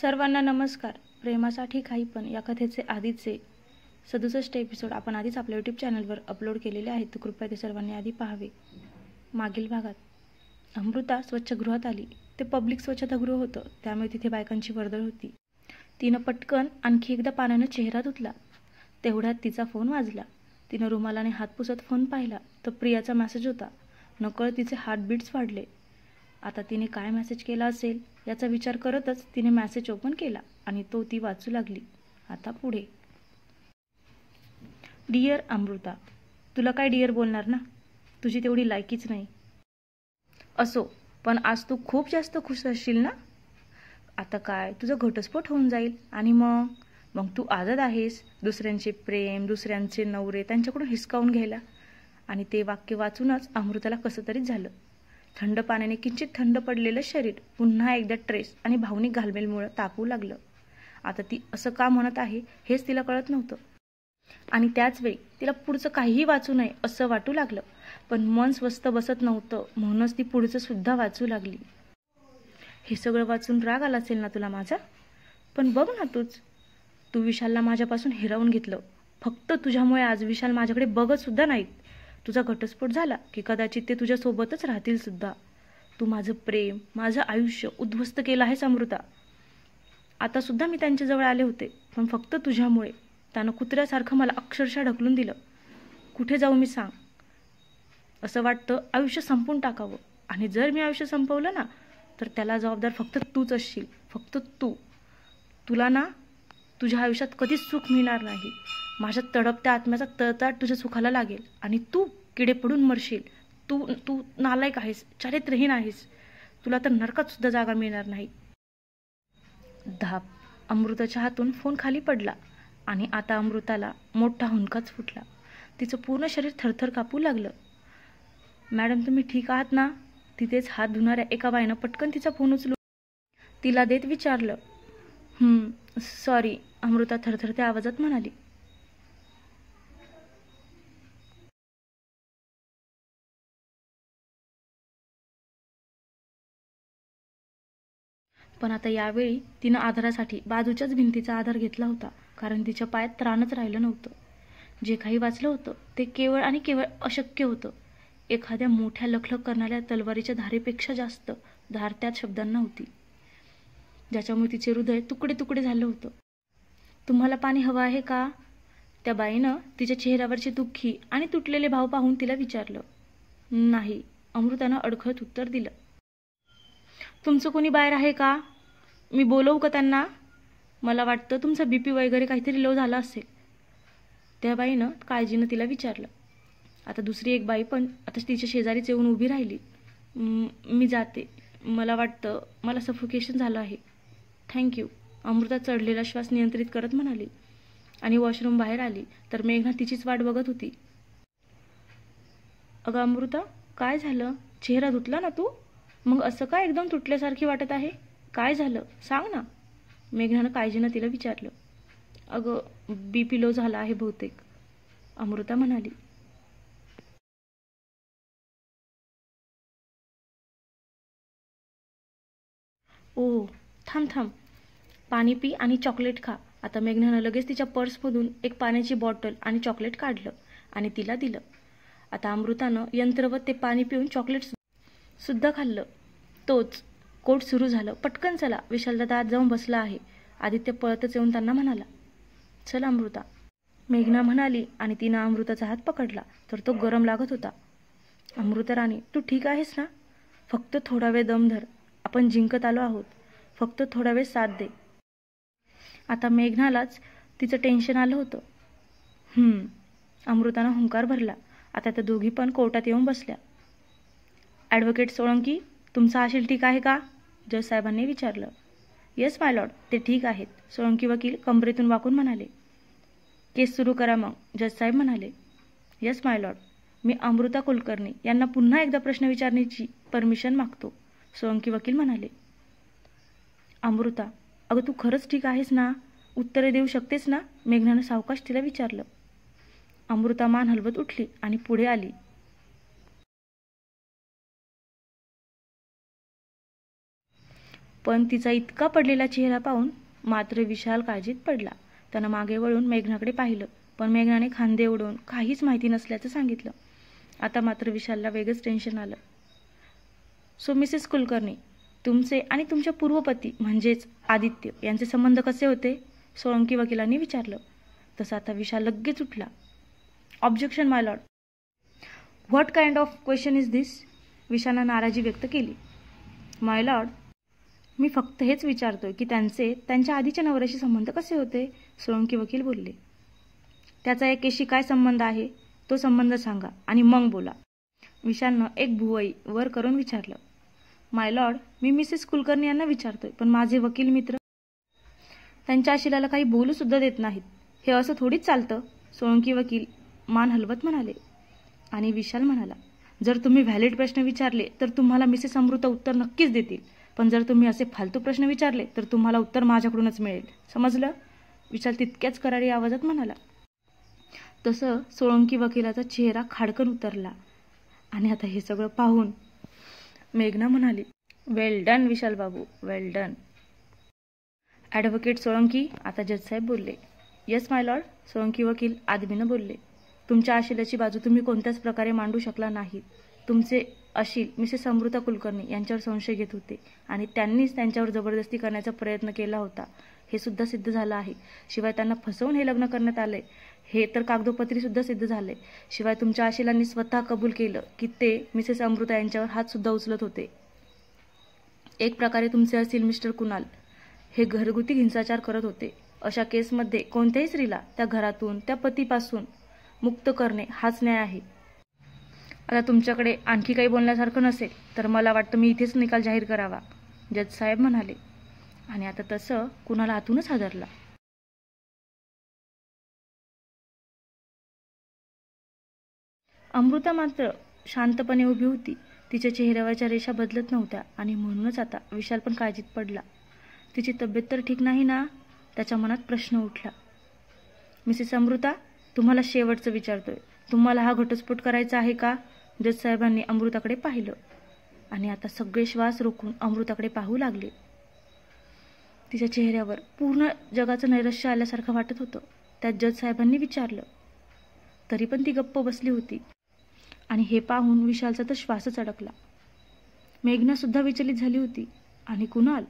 सर्वांना नमस्कार. प्रेमासाठी काही पण या कथेचे आधीचे 67 एपिसोड आपण आधीच आपल्या यूट्यूब चॅनलवर अपलोड केलेले आहेत, तर कृपया ते सर्वांनी आधी पाहावे. मागील भागात अमृता स्वच्छगृहात आली. ते पब्लिक स्वच्छतागृह होतं, त्यामुळे तिथे बायकांची वर्दळ होती. तिनं पटकन आणखी एकदा पाण्यानं चेहरा धुतला. तेवढ्यात तिचा फोन वाजला. तिनं रुमालाने हात पुसत फोन पाहिला तर प्रियाचा मेसेज होता. नकळत तिचे हार्टबीट्स वाढले. आता तिने काय मेसेज केला असेल याचा विचार करतच तिने मेसेज ओपन केला आणि तो ती वाचू लागली. आता पुढे. डिअर अमृता, तुला काय डिअर बोलणार ना, तुझी तेवढी लायकीच नाही. असो, पण आज तू खूप जास्त खुश असशील ना. आता काय तुझा घटस्फोट होऊन जाईल आणि मग तू आझाद आहेस दुसऱ्यांचे प्रेम, दुसऱ्यांचे नवरे त्यांच्याकडून हिसकावून घ्यायला. आणि ते वाक्य वाचूनच अमृताला कसं तरीच झालं. थंड पाण्याने किंचित थंड पडलेलं शरीर पुन्हा एकदा ट्रेस आणि भावनिक घालमेलमुळे तापू लागलं. आता ती असं का म्हणत आहे हेच तिला कळत नव्हतं. आणि त्याच वेळी तिला पुढचं काहीही वाचू नये असं वाटू लागलं. पण मन स्वस्थ बसत नव्हतं, म्हणूनच ती पुढचं सुद्धा वाचू लागली. हे सगळं वाचून राग आला असेल ना तुला माझा. पण बघ ना तू विशालला माझ्यापासून हिरावून घेतलं. फक्त तुझ्यामुळे आज विशाल माझ्याकडे बघत सुद्धा नाहीत. तुझा घटस्फोट झाला की कदाचित ते तुझ्यासोबतच राहतील सुद्धा. तू माझं प्रेम, माझं आयुष्य उद्ध्वस्त केलं आहेस अमृता. आता सुद्धा मी त्यांच्याजवळ आले होते, पण फक्त तुझ्यामुळे. त्यानं कुत्र्यासारखं मला अक्षरशः ढकलून दिलं. कुठे जाऊ मी सांग. असं वाटतं आयुष्य संपवून टाकावं. आणि जर मी आयुष्य संपवलं ना तर त्याला जबाबदार फक्त तूच असशील. फक्त तू. तुला ना तुझ्या आयुष्यात कधीच सुख मिळणार नाही. माझ्या तडपत्या आत्म्याचा तळतळाट तुझ्या सुखाला लागेल आणि तू किडे पडून मरशील. तू नालायक आहेस, चारित्र्यहीन आहेस. तुला तर नरकात सुद्धा जागा मिळणार नाही. धाप. अमृताच्या हातून फोन खाली पडला आणि आता अमृताला मोठा हुंदकाच फुटला. तिचं पूर्ण शरीर थरथर कापू लागलं. मॅडम, तुम्ही ठीक आहात ना. तिथेच हात धुणाऱ्या एका बाईनं पटकन तिचा फोन उचलून तिला देत विचारलं. सॉरी, अमृता थरथरत्या आवाजात म्हणाली. पण आता यावेळी तिनं आधारासाठी बाजूच्याच भिंतीचा आधार घेतला होता, कारण तिच्या पायात त्राणच राहिलं नव्हतं. जे काही वाचलं होतं ते केवळ आणि केवळ अशक्य होतं. एखाद्या मोठ्या लखलख करणाऱ्या तलवारीच्या धारेपेक्षा जास्त धार त्यात शब्दांना होती, ज्याच्यामुळे तिचे हृदय तुकडे तुकडे झालं होतं. तुम्हाला पाणी हवं आहे का. त्या बाईनं तिच्या चेहऱ्यावरचे दुःखी आणि तुटलेले भाव पाहून तिला विचारलं. नाही, अमृतानं अडखळत उत्तर दिलं. तुमचं कोणी बाहेर आहे का. मी बोलवू का त्यांना. मला वाटतं तुमचा BP वगैरे काहीतरी लो झाला असेल. त्या बाईनं काळजीनं तिला विचारलं. आता दुसरी एक बाई पण आता तिच्या शेजारीच येऊन उभी राहिली. मी जाते. मला वाटतं मला सफोकेशन झालं आहे. थँक्यू, अमृता चढलेला श्वास नियंत्रित करत म्हणाली आणि वॉशरूम बाहेर आली तर मेघना तिचीच वाट बघत होती. अगं अमृता, काय झालं. चेहरा धुतला ना तू. मग असं काय एकदम तुटल्यासारखी वाटत आहे. काय झालं सांग ना. मेघनानं काळजीनं तिला विचारलं. अगं BP लो झाला आहे बहुतेक, अमृता म्हणाली. ओह, थांब. पाणी पी आणि चॉकलेट खा. आता मेघनानं लगेच तिच्या पर्समधून एक पाण्याची बॉटल आणि चॉकलेट काढलं आणि तिला दिलं. आता अमृतानं यंत्रवत ते पाणी पिऊन चॉकलेट सुद्धा खाल्लं. तोच कोर्ट सुरू झालं. पटकन चला, विशालदादा आत जाऊन बसला आहे. आदित्य पळतच येऊन त्यांना म्हणाला. चल अमृता, मेघना म्हणाली आणि तिनं अमृताचा हात पकडला तर तो गरम लागत होता. अमृता राणी, तू ठीक आहेस ना. फक्त थोडा वेळ दम धर. आपण जिंकत आलो आहोत. फक्त थोडा वेळ साथ दे. आता मेघनालाच तिचं टेन्शन आलं होतं. अमृतानं हुंकार भरला. आता त्या दोघी पण कोर्टात येऊन बसल्या. ॲडव्होकेट सोळंकी, तुमचं आशील ठीक आहे का. जज साहेबांनी विचारलं. येस माय लॉर्ड, ते ठीक आहेत, सोळंकी वकील कंबरेतून वाकून म्हणाले. केस सुरू करा मग, जज साहेब म्हणाले. येस माय लॉर्ड, मी अमृता कुलकर्णी यांना पुन्हा एकदा प्रश्न विचारण्याची परमिशन मागतो, सोळंकी वकील म्हणाले. अमृता, अगं तू खरंच ठीक आहेस ना. उत्तरे देऊ शकतेस ना. मेघनानं सावकाश तिला विचारलं. अमृता मान हलवत उठली आणि पुढे आली. पण तिचा इतका पडलेला चेहरा पाहून मात्र विशाल काळजीत पडला. त्यानं मागे वळून मेघनाकडे पाहिलं, पण मेघनाने खांदे उडवून काहीच माहिती नसल्याचं सांगितलं. आता मात्र विशालला वेगळंच टेन्शन आलं. सो मिसेस कुलकर्णी, तुमचे आणि तुमच्या पूर्वपती म्हणजेच आदित्य यांचे संबंध कसे होते? सोळंकी वकिलांनी विचारलं. तसं आता विशाल लगेच उठला. Objection my lord. What kind of question is this? विशालनं नाराजी व्यक्त केली. माय लॉर्ड, मी फक्त हेच विचारतोय की त्यांच्या आधीच्या नवऱ्याशी संबंध कसे होते? सोळंकी वकील बोलले. त्याचा एक केशी काय संबंध आहे? तो संबंध सांगा आणि मग बोला. विशालनं एक भुवई वर करून विचारलं. माय लॉर्ड, मी मिसेस कुलकर्णी यांना विचारतोय, पण माझे वकील मित्र त्यांच्या आशिलाला काही बोलू सुद्धा देत नाहीत. हे असं थोडीच चालतं. सोळंकी वकील मान हलवत म्हणाले. आणि विशाल म्हणाला, जर तुम्ही व्हॅलिड प्रश्न विचारले तर तुम्हाला मिसेस अमृता उत्तर नक्कीच देतील, पण जर तुम्ही असे फालतू प्रश्न विचारले तर तुम्हाला उत्तर माझ्याकडूनच मिळेल. समजलं? विशाल तितक्याच करारी आवाजात म्हणाला. तसं सोळंकी वकिलाचा चेहरा खाडकन उतरला. आणि आता हे सगळं पाहून मेघना म्हणाली, वेल डन विशाल बाबू, वेल डन. ॲडव्होकेट सोळंकी, आता जज साहेब बोलले. येस माय लॉर्ड. सोळंकी वकील आदमीनं बोलले. तुमच्या आशिलाची बाजू तुम्ही कोणत्याच प्रकारे मांडू शकला नाहीत. तुमचे अशील मिसेस अमृता कुलकर्णी यांच्यावर संशय घेत होते आणि त्यांनीच त्यांच्यावर जबरदस्ती करण्याचा प्रयत्न केला होता, हे सुद्धा सिद्ध झालं आहे. शिवाय त्यांना फसवून हे लग्न करण्यात आले, हे तर कागदोपत्री सुद्धा सिद्ध झाले. शिवाय तुमच्या आशिलांनी स्वतः कबूल केलं की ते मिसेस अमृता यांच्यावर हात सुद्धा उचलत होते. एक प्रकारे तुमचे असील मिस्टर कुणाल हे घरगुती हिंसाचार करत होते. अशा केसमध्ये कोणत्याही स्त्रीला त्या घरातून, त्या पतीपासून मुक्त करणे हाच न्याय आहे. आता तुमच्याकडे आणखी काही बोलण्यासारखं नसेल तर मला वाटतं मी इथेच निकाल जाहीर करावा, जज साहेब म्हणाले. आणि आता तसं कुणाला आतूनच हादरला. अमृता मात्र शांतपणे उभी होती. तिच्या चेहऱ्यावरच्या रेषा बदलत नव्हत्या आणि म्हणूनच आता विशाल पण काळजीत पडला. तिची तब्येत तर ठीक नाही ना? त्याच्या मनात प्रश्न उठला. मिसेस अमृता, तुम्हाला शेवटचं विचारतोय, तुम्हाला हा घटस्फोट करायचा आहे का? जज साहेबांनी अमृताकडे पाहिलं आणि आता सगळे श्वास रोखून अमृताकडे पाहू लागले. तिच्या चेहऱ्यावर पूर्ण जगाचं नैराश्य आल्यासारखं वाटत होतं. त्यात जज साहेबांनी विचारलं, तरी पण ती गप्प बसली होती. आणि हे पाहून विशालचा तर श्वासच अडकला. मेघना सुद्धा विचलित झाली होती. आणि कुणाल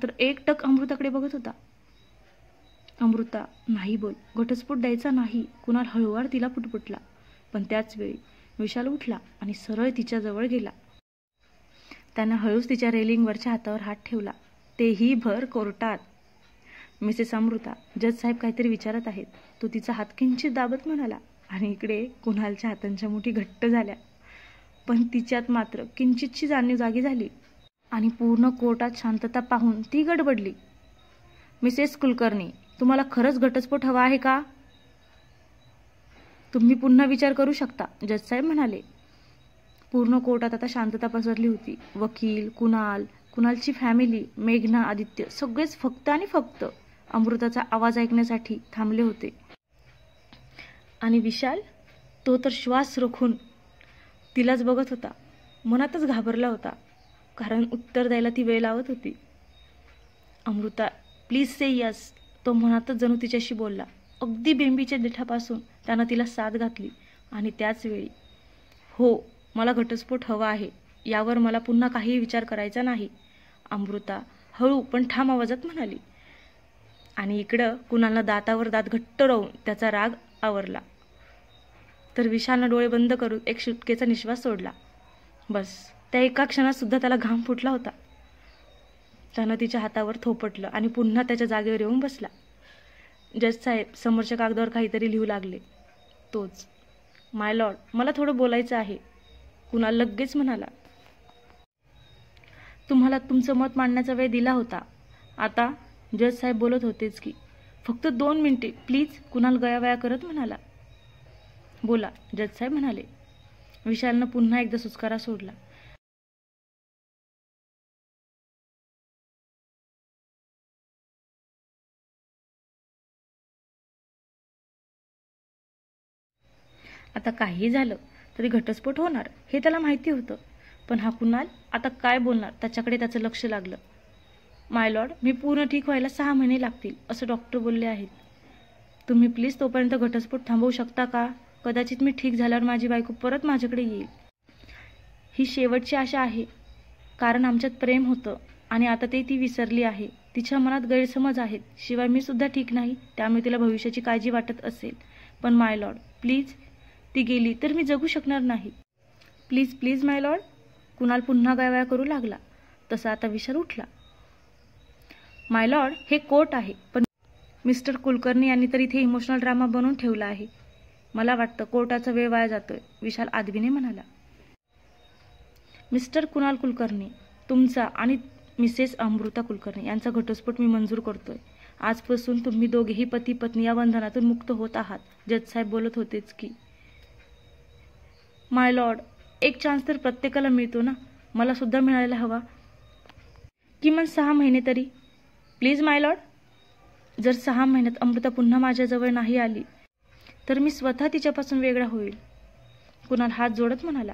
तर एकटक अमृताकडे बघत होता. अमृता, नाही बोल, घटस्फोट द्यायचा नाही, कुणाल हळूवार तिला पुटपुटला. पण त्याच वेळी विशाल उठला आणि सरळ तिच्या जवळ गेला. त्यानं हळूच तिच्या रेलिंगवरच्या हातावर हात ठेवला, तेही भर कोर्टात. मिसेस अमृता, जज साहेब काहीतरी विचारत आहेत, तो तिचा हात किंचित दाबत म्हणाला. आणि इकडे कुणालच्या हातांच्या मुठी घट्ट झाल्या. पण तिच्यात मात्र किंचितची जाणीव जागी झाली आणि पूर्ण कोर्टात शांतता पाहून ती गडबडली. मिसेस कुलकर्णी, तुम्हाला खरंच घटस्फोट हवा आहे का? तुम्ही पुन्हा विचार करू शकता, जज साहेब म्हणाले. पूर्ण कोर्टात आता शांतता पसरली होती. वकील, कुणालची फॅमिली, मेघना, आदित्य सगळेच फक्त आणि फक्त अमृताचा आवाज ऐकण्यासाठी थांबले होते. आणि विशाल, तो तर श्वास रोखून तिलाच बघत होता. मनातच घाबरला होता, कारण उत्तर द्यायला ती वेळ लावत होती. अमृता, प्लीज से यस, तो मनातच जणू तिच्याशी बोलला. अगदी बेंबीच्या देठापासून त्यानं तिला साथ घातली. आणि त्याच वेळी, हो, मला घटस्फोट हवा आहे, यावर मला पुन्हा काही विचार करायचा नाही, अमृता हळू पण ठाम आवाजात म्हणाली. आणि इकडं कुणालनं दातावर दात घट्ट रोवून त्याचा राग आवरला. तर विशालनं डोळे बंद करून एक सुटकेचा निश्वास सोडला. बस, त्या एका क्षणात सुद्धा त्याला घाम फुटला होता. त्यानं तिच्या हातावर थोपटलं आणि पुन्हा त्याच्या जागेवर येऊन बसला. जज साहेब समोरच्या कागदावर काहीतरी लिहू लागले. तोच, माय लॉर्ड, मला थोडं बोलायचं आहे, कुणाल लगेच म्हणाला. तुम्हाला तुमचं मत मांडण्याचा वेळ दिला होता. आता जज साहेब बोलत होतेच की, फक्त 2 मिनिटे प्लीज, कुणाल गयावया करत म्हणाला. बोला, जज साहेब म्हणाले. विशालनं पुन्हा एकदा सुस्कारा सोडला. आता काही झालं तरी घटस्फोट होणार हे त्याला माहिती होतं. पण हा कुणाल आता काय बोलणार त्याच्याकडे त्याचं लक्ष लागलं. माय लॉर्ड, मी पूर्ण ठीक व्हायला 6 महिने लागतील असं डॉक्टर बोलले आहेत. तुम्ही प्लीज तोपर्यंत घटस्फोट थांबवू शकता का? कदाचित मी ठीक झाल्यावर माझी बायको परत माझ्याकडे येईल. ही शेवटची आशा आहे, कारण आमच्यात प्रेम होतं आणि आता ते ती विसरली आहे. तिच्या मनात गैरसमज आहेत. शिवाय मी सुद्धा ठीक नाही, त्यामुळे तिला भविष्याची काळजी वाटत असेल. पण माय लॉर्ड, प्लीज, ती गेली तर मी जगू शकणार नाही. Please please my Lord. Kunal पुन्हा गायवाया करू लागला. तसा आता विशाल उठला. माय लॉर्ड, हे कोर्ट आहे, पण मिस्टर कुलकर्णी यांनी तर इथे इमोशनल ड्रामा बनवून ठेवला आहे. मला वाटतं कोर्टाचा वेळ वाया जातोय, विशाल आदबीने म्हणाला. मिस्टर कुणाल कुलकर्णी, तुमचा आणि मिसेस अमृता कुलकर्णी यांचा घटस्फोट मी मंजूर करतोय. आजपासून तुम्ही दोघेही पती पत्नी या बंधनातून मुक्त होत आहात. जजसाहेब बोलत होतेच की. माय लॉर्ड, एक चान्स तर प्रत्येकाला मिळतो ना. मला सुद्धा मिळायला हवा, किमान 6 महिने तरी. Please my Lord. जर 6 महिन्यात अमृता पुन्हा माझ्याजवळ नाही आली तर मी स्वतः तिच्यापासून वेगळा होईल, कुणाल हात जोडत म्हणाला.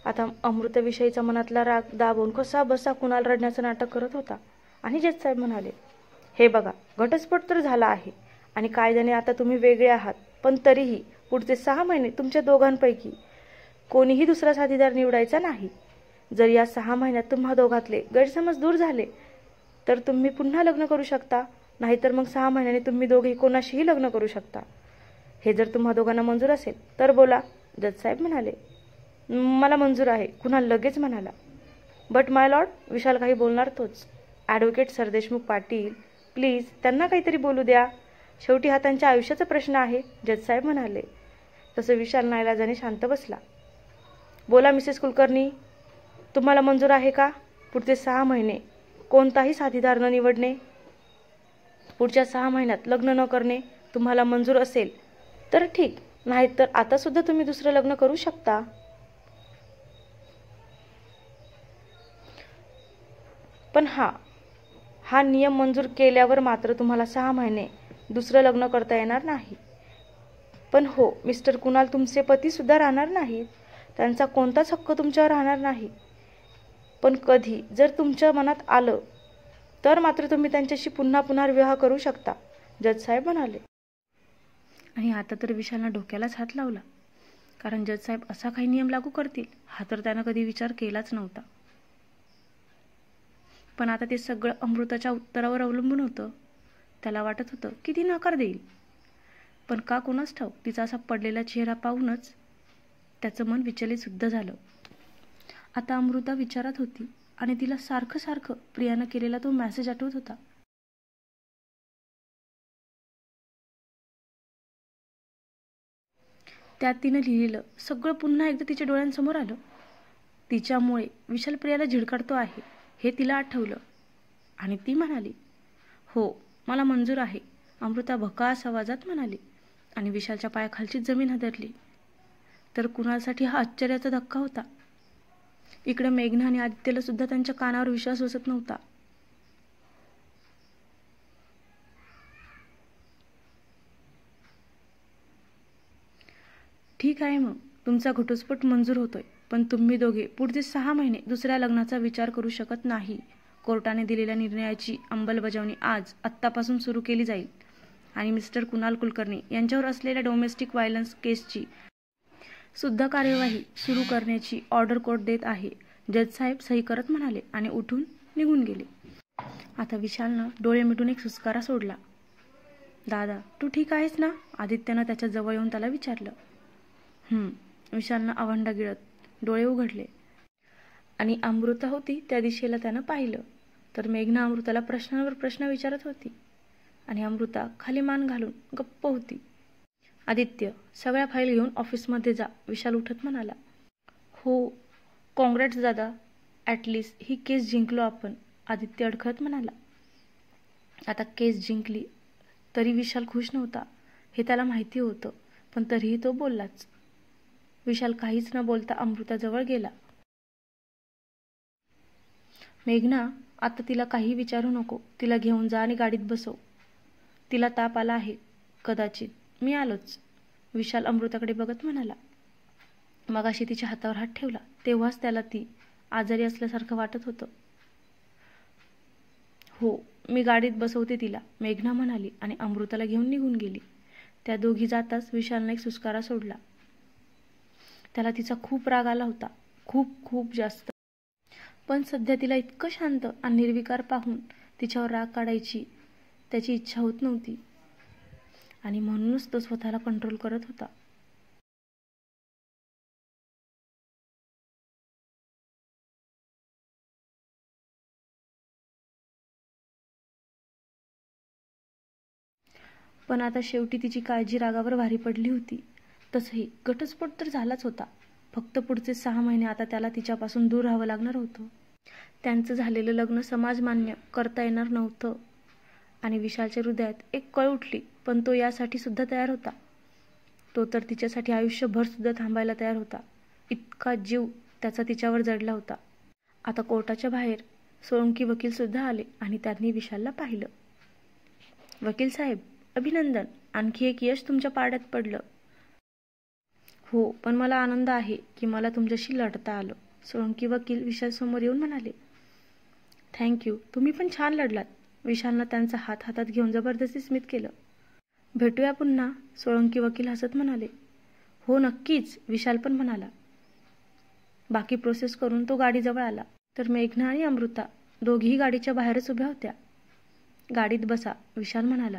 आता अमृताविषयीचा मनातला राग दाबून कसा बसा कुणाल रडण्याचं नाटक करत होता. आणि जजसाहेब म्हणाले, हे बघा, घटस्फोट तर झाला आहे आणि कायद्याने आता तुम्ही वेगळे आहात, पण तरीही पुढचे 6 महिने तुमच्या दोघांपैकी कोणीही दुसरा साथीदार निवडायचा नाही. जर या 6 महिन्यात तुम्हा दोघातले गैरसमज दूर झाले तर तुम्ही पुन्हा लग्न करू शकता, नाहीतर मग 6 महिन्यांनी तुम्ही दोघेही कोणाशीही लग्न करू शकता. हे जर तुम्हा दोघांना मंजूर असेल तर बोला, जजसाहेब म्हणाले. मला मंजूर आहे, कुणाल लगेच म्हणाला. बट माय लॉर्ड, विशाल काही बोलणार तोच. ॲडव्होकेट सरदेशमुख पाटील, प्लीज त्यांना काहीतरी बोलू द्या. शेवटी हा त्यांच्या आयुष्याचा प्रश्न आहे, जजसाहेब म्हणाले. तसं विशाल नाईलाजाने शांत बसला. बोला मिसेस कुलकर्णी, तुम्हाला मंजूर आहे का पुढचे 6 महिने कोणताही साथीदार न निवडणे? पुढच्या 6 महिन्यात लग्न न करणे तुम्हाला मंजूर असेल तर ठीक, नाहीतर आता सुद्धा तुम्ही दुसरं लग्न करू शकता. पण हा नियम मंजूर केल्यावर मात्र तुम्हाला 6 महिने दुसरं लग्न करता येणार नाही. पण हो मिस्टर कुणाल, तुमचे पती सुद्धा राहणार नाहीत. त्यांचा कोणताच हक्क तुमच्यावर राहणार नाही. पण कधी जर तुमच्या मनात आलं तर मात्र तुम्ही त्यांच्याशी पुन्हा पुनर्विवाह करू शकता, जजसाहेब म्हणाले. आणि आता तर विशालनं डोक्यालाच हात लावला, कारण जजसाहेब असा काही नियम लागू करतील हा तर त्यानं कधी विचार केलाच नव्हता. पण आता ते सगळं अमृताच्या उत्तरावर अवलंबून होतं. त्याला वाटत होतं की ती नकार देईल, पण का कोणास ठाऊक तिचा असा पडलेला चेहरा पाहूनच त्याचं मन विचलित सुद्धा झालं. आता अमृता विचारात होती आणि तिला सारखं सारखं प्रियानं केलेला तो मेसेज आठवत होता. त्यात तिनं लिहिलेलं सगळं पुन्हा एकदा तिच्या डोळ्यांसमोर आलं. तिच्यामुळे विशाल प्रियाला झिडकाडतो आहे हे तिला आठवलं आणि ती म्हणाली, हो मला मंजूर आहे, अमृता भकास आवाजात म्हणाली. आणि विशालच्या पायाखालची जमीन हादरली. तर कुणालसाठी हा आश्चर्याचा धक्का होता. इकडे मेघना आणि आदित्यला सुद्धा त्यांच्या कानावर विश्वास बसत नव्हता. ठीक आहे, मग तुमचा घटस्फोट मंजूर होतोय, पण तुम्ही दोघे पुढचे 6 महिने दुसऱ्या लग्नाचा विचार करू शकत नाही. कोर्टाने दिलेल्या निर्णयाची अंमलबजावणी आत्तापासून सुरू केली जाईल आणि मिस्टर कुणाल कुलकर्णी यांच्यावर असलेल्या डोमेस्टिक व्हायलन्स केसची सुद्धा कार्यवाही सुरू करण्याची ऑर्डर कोर्ट देत आहे, जजसाहेब सही करत म्हणाले आणि उठून निघून गेले. आता विशालनं डोळे मिटून एक सुस्कारा सोडला. दादा, तू ठीक आहेस ना? आदित्यनं त्याच्या जवळ येऊन त्याला विचारलं. विशालनं आवंडा गिळत डोळे उघडले आणि अमृता होती त्या दिशेला त्यानं पाहिलं. तर मेघना अमृताला प्रश्नांवर प्रश्न विचारत होती आणि अमृता खाली मान घालून गप्प होती. आदित्य, सगळ्या फाईल घेऊन ऑफिसमध्ये जा, विशाल उठत म्हणाला. हो, कॉंग्रॅट्स दादा, ॲटलिस्ट ही केस जिंकलो आपण, आदित्य अडखळत म्हणाला. आता केस जिंकली तरी विशाल खुश नव्हता हे त्याला माहिती होतं, पण तरीही तो बोललाच. विशाल काहीच न बोलता अमृताजवळ गेला. मेघना, आता तिला काही विचारू नको, तिला घेऊन जा आणि गाडीत बसव. तिला ताप आला आहे कदाचित, मी आलोच, विशाल अमृताकडे बघत म्हणाला. मगाशी तिच्या हातावर हात ठेवला तेव्हाच त्याला ती आजारी असल्यासारखं वाटत होतं. हो, मी गाडीत बसवते तिला, मेघना म्हणाली आणि अमृताला घेऊन निघून गेली. त्या दोघी जाताच विशालने एक सुस्कारा सोडला. त्याला तिचा खूप राग आला होता, खूप खूप जास्त. पण सध्या तिला इतकं शांत आणि निर्विकार पाहून तिच्यावर राग काढायची त्याची इच्छा होत नव्हती आणि म्हणूनच तो स्वतःला कंट्रोल करत होता. पण आता शेवटी तिची काळजी रागावर भारी पडली होती. तसंही घटस्फोट तर झालाच होता. फक्त पुढचे 6 महिने आता त्याला तिच्यापासून दूर राहावं लागणार होतं. त्यांचं झालेलं लग्न समाजमान्य करता येणार नव्हतं आणि विशालच्या हृदयात एक कळ उठली. पण तो यासाठी सुद्धा तयार होता. तो तर तिच्यासाठी आयुष्यभर सुद्धा थांबायला तयार होता. इतका जीव त्याचा तिच्यावर जडला होता. आता कोर्टाच्या बाहेर सोळंकी वकील सुद्धा आले आणि त्यांनी विशालला पाहिलं. वकील साहेब, अभिनंदन, आणखी एक यश तुमच्या पारड्यात पडलं. हो, पण मला आनंद आहे की मला तुमच्याशी लढता आलं, सोळंकी वकील विशालसमोर येऊन म्हणाले. थँक्यू, तुम्ही पण छान लढलात. विशालनं त्यांचा हात हातात घेऊन जबरदस्ती स्मित केलं. भेटूया पुन्हा, सोळंकी वकील हसत म्हणाले. हो नक्कीच, विशाल पण म्हणाला. बाकी प्रोसेस करून तो गाडीजवळ आला तर मेघना आणि अमृता दोघीही गाडीच्या बाहेरच उभ्या होत्या. गाडीत बसा, विशाल म्हणाला.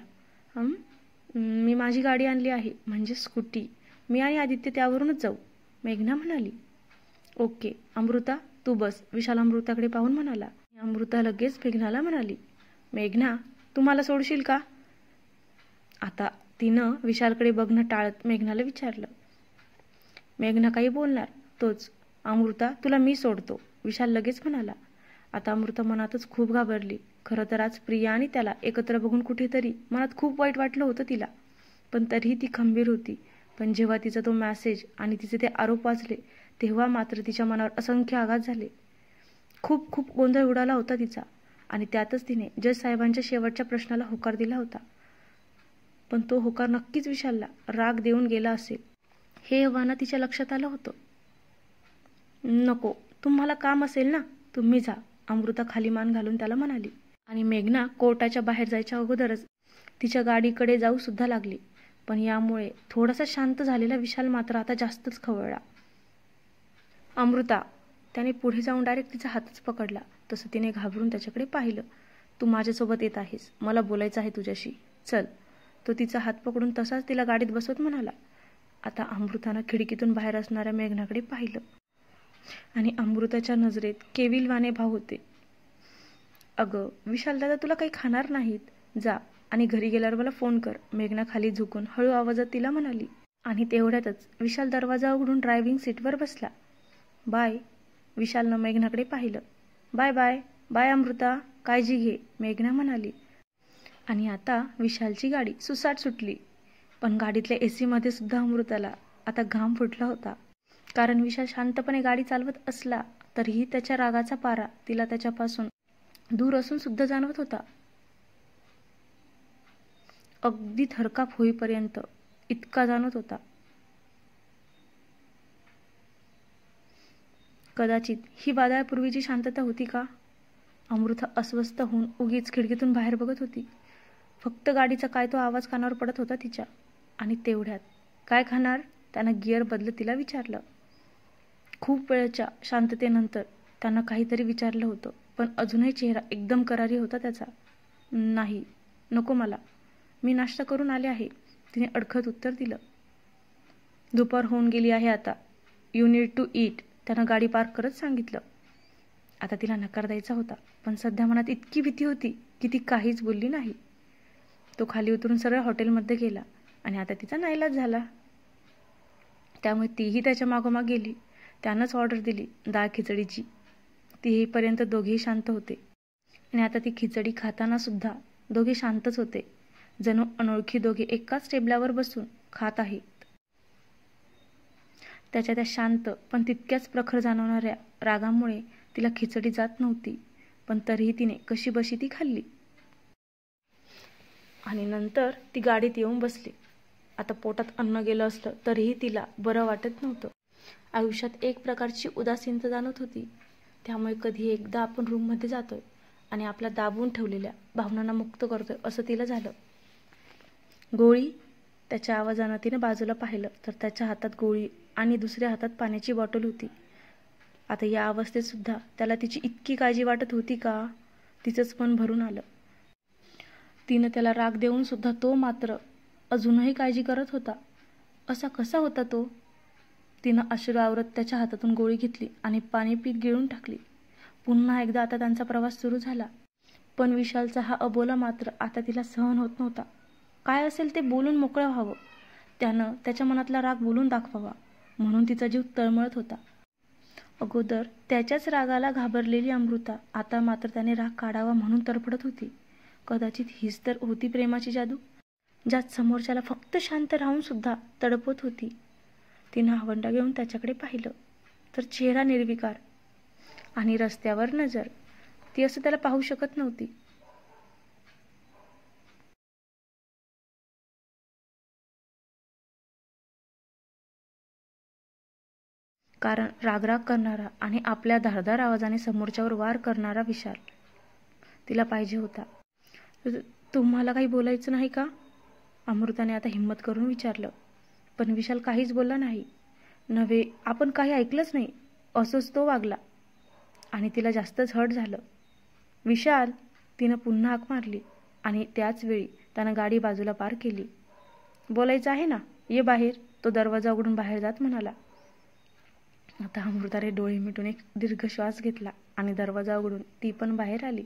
मी माझी गाडी आणली आहे, म्हणजे स्कूटी. मी आणि आदित्य त्यावरूनच जाऊ, मेघना म्हणाली. ओके, अमृता तू बस, विशाल अमृताकडे पाहून म्हणाला. अमृता लगेच मेघनाला म्हणाली. मेघना, तू मला सोडशील का? आता तिनं विशालकडे बघणं टाळत मेघनाला विचारलं. मेघना काही बोलणार तोच. अमृता, तुला मी सोडतो, विशाल लगेच म्हणाला. आता अमृता मनातच खूप घाबरली. खरं तर आज प्रिया आणि त्याला एकत्र बघून कुठेतरी मनात खूप वाईट वाटलं होतं तिला. पण तरीही ती खंबीर होती. पण जेव्हा तिचा तो मेसेज आणि तिचे ते आरोप वाचले तेव्हा मात्र तिच्या मनावर असंख्य आघात झाले. खूप खूप गोंधळ उडाला होता तिचा आणि त्यातच तिने जज साहेबांच्या शेवटच्या प्रश्नाला होकार दिला होता. पण तो होकार नक्कीच विशालला राग देऊन गेला असेल हे एव्हाना तिच्या लक्षात आलं होतं. नको, तुम्हाला काम असेल ना, तुम्ही जा, अमृता खाली मान घालून त्याला म्हणाली. आणि मेघना कोर्टाच्या बाहेर जायच्या अगोदरच तिच्या गाडीकडे जाऊ सुद्धा लागली. पण यामुळे थोडासा शांत झालेला विशाल मात्र आता जास्तच खवळला. अमृता, त्याने पुढे जाऊन डायरेक्ट तिचा हातच पकडला. तसं तिने घाबरून त्याच्याकडे पाहिलं. तू माझ्यासोबत येत आहेस, मला बोलायचं आहे तुझ्याशी, चल. तो तिचा हात पकडून तसाच तिला गाडीत बसवत म्हणाला. आता अमृतानं खिडकीतून बाहेर असणाऱ्या मेघनाकडे पाहिलं आणि अमृताच्या नजरेत केविलवाणे भाव होते. अगं विशाल दादा तुला काही खाणार नाहीत, जा आणि घरी गेल्यावर मला फोन कर, मेघना खाली झुकून हळू आवाजात तिला म्हणाली. आणि तेवढ्यातच विशाल दरवाजा उघडून ड्रायव्हिंग सीटवर बसला. बाय, विशालनं मेघनाकडे पाहिलं. बाय बाय बाय अमृता, काळजी घे, मेघना म्हणाली. आणि आता विशालची गाडी सुसाट सुटली. पण गाडीतल्या एसीमध्ये सुद्धा अमृताला आता घाम फुटला होता. कारण विशाल शांतपणे गाडी चालवत असला तरीही त्याच्या रागाचा पारा तिला त्याच्यापासून दूर असून सुद्धा जाणवत होता. अगदी थरकाप होईपर्यंत इतका जाणवत होता. कदाचित ही वादळापूर्वीची शांतता होती का? अमृता अस्वस्थ होऊन उगीच खिडकीतून बाहेर बघत होती. फक्त गाडीचा काय तो आवाज कानावर पडत होता तिच्या. आणि तेवढ्यात काय खाणार, त्यानं गिअर बदलत तिला विचारलं. खूप वेळच्या शांततेनंतर त्यानं काहीतरी विचारलं होतं, पण अजूनही चेहरा एकदम करारी होता त्याचा. नाही, नको मला, मी नाश्ता करून आले आहे, तिने अडखत उत्तर दिलं. दुपार होऊन गेली आहे आता, यू नीड टू ईट, त्यानं गाडी पार्क करत सांगितलं. आता तिला नकार द्यायचा होता, पण सध्या मनात इतकी भीती होती की ती काहीच बोलली नाही. तो खाली उतरून सरळ हॉटेलमध्ये गेला आणि आता तिचा नाईलाज झाला. त्यामुळे तीही त्याच्या मागोमाग गेली. त्यानंच ऑर्डर दिली डाळ खिचडीची. ती येईपर्यंत दोघेही शांत होते आणि आता ती खिचडी खाताना सुद्धा दोघे शांतच होते, जणू अनोळखी दोघे एकाच टेबलावर बसून खात आहेत. त्याच्या त्या शांत पण तितक्याच प्रखर जाणवणाऱ्या रागामुळे तिला खिचडी जात नव्हती, पण तरीही तिने कशीबशी ती खाल्ली. आणि नंतर ती गाडीत येऊन बसली. आता पोटात अन्न गेलं असलं तरीही तिला बरं वाटत नव्हतं. आयुष्यात एक प्रकारची उदासीनता जाणवत होती. त्यामुळे कधी एकदा आपण रूममध्ये जातोय आणि आपल्या दाबून ठेवलेल्या भावनांना मुक्त करतोय असं तिला झालं. गोळी, त्याच्या आवाजानं तिने बाजूला पाहिलं तर त्याच्या हातात गोळी आणि दुसऱ्या हातात पाण्याची बॉटल होती. आता या अवस्थेत सुद्धा त्याला तिची इतकी काळजी वाटत होती का? तिचंच मन भरून आलं. तिनं त्याला राग देऊन सुद्धा तो मात्र अजूनही काळजी करत होता. असा कसा होता तो? तिनं अश्रू आवरत त्याच्या हातातून गोळी घेतली आणि पाणी पीत गिळून टाकली. पुन्हा एकदा आता त्यांचा प्रवास सुरू झाला. पण विशालचा हा अबोला मात्र आता तिला सहन होत नव्हता. काय असेल ते बोलून मोकळं व्हावं, त्यानं त्याच्या मनातला राग बोलून दाखवावा, म्हणून तिचा जीव तळमळत होता. अगोदर त्याच्याच रागाला घाबरलेली अमृता आता मात्र त्याने राग काढावा म्हणून तडफडत होती. कदाचित हीच तर होती प्रेमाची जादू, ज्यात समोरच्याला फक्त शांत राहून सुद्धा तडपत होती. तिनं आवंडा घेऊन त्याच्याकडे पाहिलं तर चेहरा निर्विकार आणि रस्त्यावर नजर. ती असं त्याला पाहू शकत नव्हती. कारण रागराग करणारा आणि आपल्या धारदार आवाजाने समोरच्यावर वार करणारा विशाल तिला पाहिजे होता. तुम्हाला काही बोलायचं नाही का? अमृताने आता हिम्मत करून विचारलं. पण विशाल काहीच बोलला नाही. नव्हे, आपण काही ऐकलंच नाही असंच तो वागला आणि तिला जास्तच हट झालं. विशाल, तिनं पुन्हा हाक मारली आणि त्याच वेळी त्यानं गाडी बाजूला पार केली. बोलायचं आहे ना, ये बाहेर, तो दरवाजा उघडून बाहेर जात म्हणाला. आता अमृताने डोळे मिटून एक दीर्घ श्वास घेतला आणि दरवाजा उघडून ती पण बाहेर आली.